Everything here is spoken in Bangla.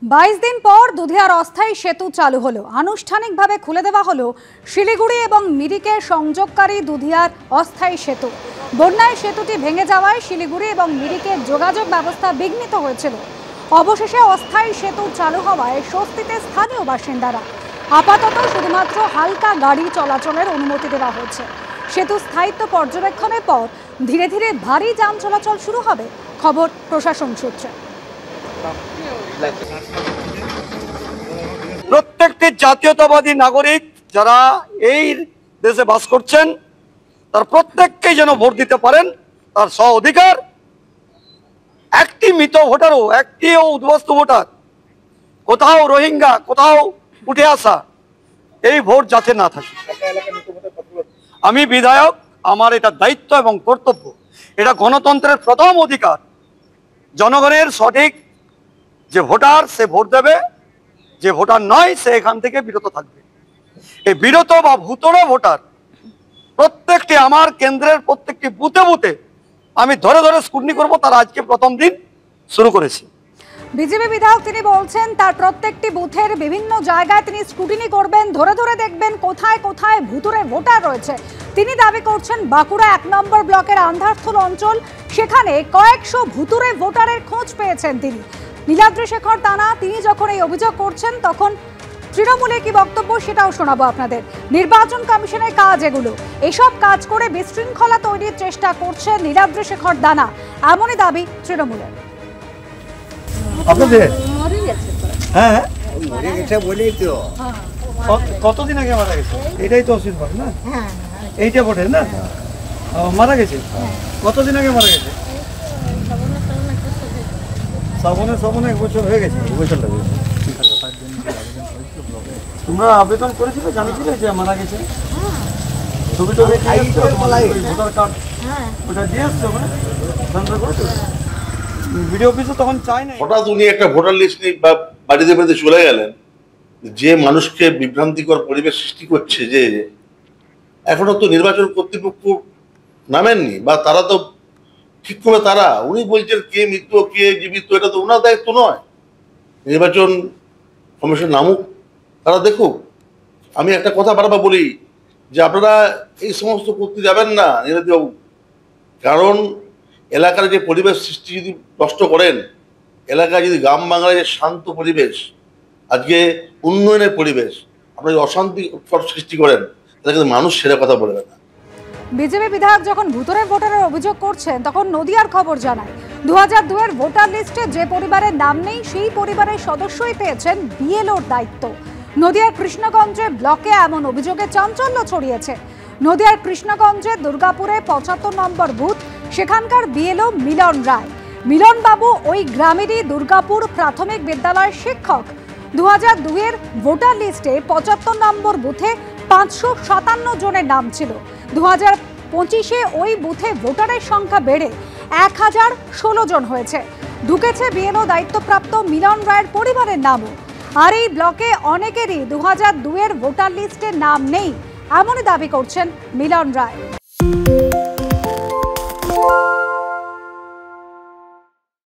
22 दिन पर দুধিয়ার অস্থায়ী সেতু চালু হলো। আনুষ্ঠানিকভাবে খুলে দেওয়া হলো শিলিগুড়ি এবং মিরিকে সংযোগকারী দুধিয়ার অস্থায়ী সেতু। বন্যায় সেতুটি ভেঙে যাওয়ায় শিলিগুড়ি এবং মিরিকের যোগাযোগ ব্যবস্থা বিঘ্নিত হয়েছিল। অবশেষে অস্থায়ী সেতু চালু হওয়ায় স্বস্তিতে স্থানীয় বাসিন্দারা। আপাতত শুধুমাত্র হালকা গাড়ি চলাচলের অনুমতি দেওয়া হয়েছে। সেতু স্থায়িত্ব পর্যবেক্ষণের পর ধীরে ধীরে ভারী যান চলাচল শুরু হবে, খবর প্রশাসন সূত্রে। প্রত্যেকটি জাতীয়তাবাদী নাগরিক যারা এই দেশে বাস করছেন তার প্রত্যেককেই যেন ভোট দিতে পারেন, তার স্ব অধিকার। একটি মৃত ভোটারও, একটিও উদ্বাস্তু ভোটার, কোথাও রোহিঙ্গা, কোথাও উঠে আসা, এই ভোট যাতে না থাকে। আমি বিধায়ক, আমার এটা দায়িত্ব এবং কর্তব্য। এটা গণতন্ত্রের প্রথম অধিকার। জনগণের সঠিক যে ভোটার সে ভোট দেবে, যে ভোটার নয় সে এখান থেকে বিরত থাকবে। এই বিরত বা ভুতড়ো ভোটার প্রত্যেকটি আমার কেন্দ্রের প্রত্যেকটি বুথে বুথে আমি ধরে ধরে স্ক্রুটিনি করব। তার আজকে প্রথম দিন শুরু করেছি। বিজেপি বিধায়ক তিনি বলছেন তার প্রত্যেকটি বুথের বিভিন্ন জায়গায় তিনি স্ক্রুটিনি করবেন, ধরে ধরে দেখবেন কোথায় কোথায় ভুতুড়ে ভোটার রয়েছে। তিনি দাবি করছেন বাঁকুড়া 1 নম্বর ব্লকের আন্ধারথল অঞ্চল, সেখানে কয়েকশো ভুতুড়ে ভোটারের খোঁজ পেয়েছেন তিনি। নীলাদ্রি শেখর দানা তিনি যখন এই অভিযোগ করছেন তখন তৃণমূলের কি বক্তব্য সেটাও শোনাবো আপনাদের। নির্বাচন কমিশনের কাজ এগুলো, এসব কাজ করে বিশৃঙ্খলা তৈরির চেষ্টা করছে নীলাদ্রি শেখর দানা, এমনই দাবি তৃণমূলের। হ্যাঁ, কতদিন আগে মারা গেছে? এটাই তো অসুবিধা না, এইটা ভোটের না মারা গেছে। কতদিন আগে মারা গেছে? শ্রাবণে 1 বছর হয়ে গেছে। তোমরা আবেদন করেছিলে, জানিছিলে যে মারা গেছে? ছবি টবি ভোটার কার্ড ওটা দিয়ে আসছো ভিডিও অফিসে, তখন চাই না। হঠাৎ উনি একটা ভোটার লিস্ট নিয়ে বাড়িতে বাড়িতে চলে গেলেন, যে মানুষকে বিভ্রান্তিকর পরিবেশ সৃষ্টি করছে। যে এখনো তো নির্বাচন কর্তৃপক্ষ নামেননি, বা তারা তো ঠিক করে উনি বলছেন কে মৃত কে জীবিত, এটা তো ওনার দায়িত্ব নয়। নির্বাচন কমিশন নামুক, তারা দেখুক। আমি একটা কথা বারবার বলি যে আপনারা এই সমস্ত করতে যাবেন না নীলাদ্রিবাবু, কারণ এলাকার যে পরিবেশ সৃষ্টি যদি নষ্ট করেন, এলাকায় যদি গ্রাম বাংলায় যে শান্ত পরিবেশ, আজকে উন্নয়নের পরিবেশ, আপনারা যদি অশান্তি সৃষ্টি করেন, তাহলে কিন্তু মানুষ সেটা কথা বলবে না। বিজেপি বিধায়ক যখন ভুতুড়ে ভোটারের অভিযোগ করছেন তখন নদিয়ার খবর জানায় 2002 এর ভোটার লিস্টে যে পরিবারের নাম নেই সেই পরিবারের সদস্যই পেয়েছেন বিএলওর দায়িত্ব। নদিয়ার কৃষ্ণগঞ্জে ব্লকে এমন অভিযোগে চাঞ্চল্য ছড়িয়েছে। নদিয়ার কৃষ্ণগঞ্জে দুর্গাপুরে 75 নম্বর বুথ, সেখানকার বিএলও মিলন রায়। মিলন বাবু ওই গ্রামেরই দুর্গাপুর প্রাথমিক বিদ্যালয়ের শিক্ষক। 2002 এর ভোটার লিস্টে 75 নম্বর বুথে 557 জনের নাম ছিল। 2025-এ ওই বুথে ভোটারের সংখ্যা বেড়ে 1016 জন হয়েছে। ঢুকেছে বিএলও দায়িত্বপ্রাপ্ত মিলন রায়ের পরিবারের নামও। আর এই ব্লকে অনেকেরই 2002 এর ভোটার লিস্টে নাম নেই, এমনই দাবি করছেন মিলন রায়।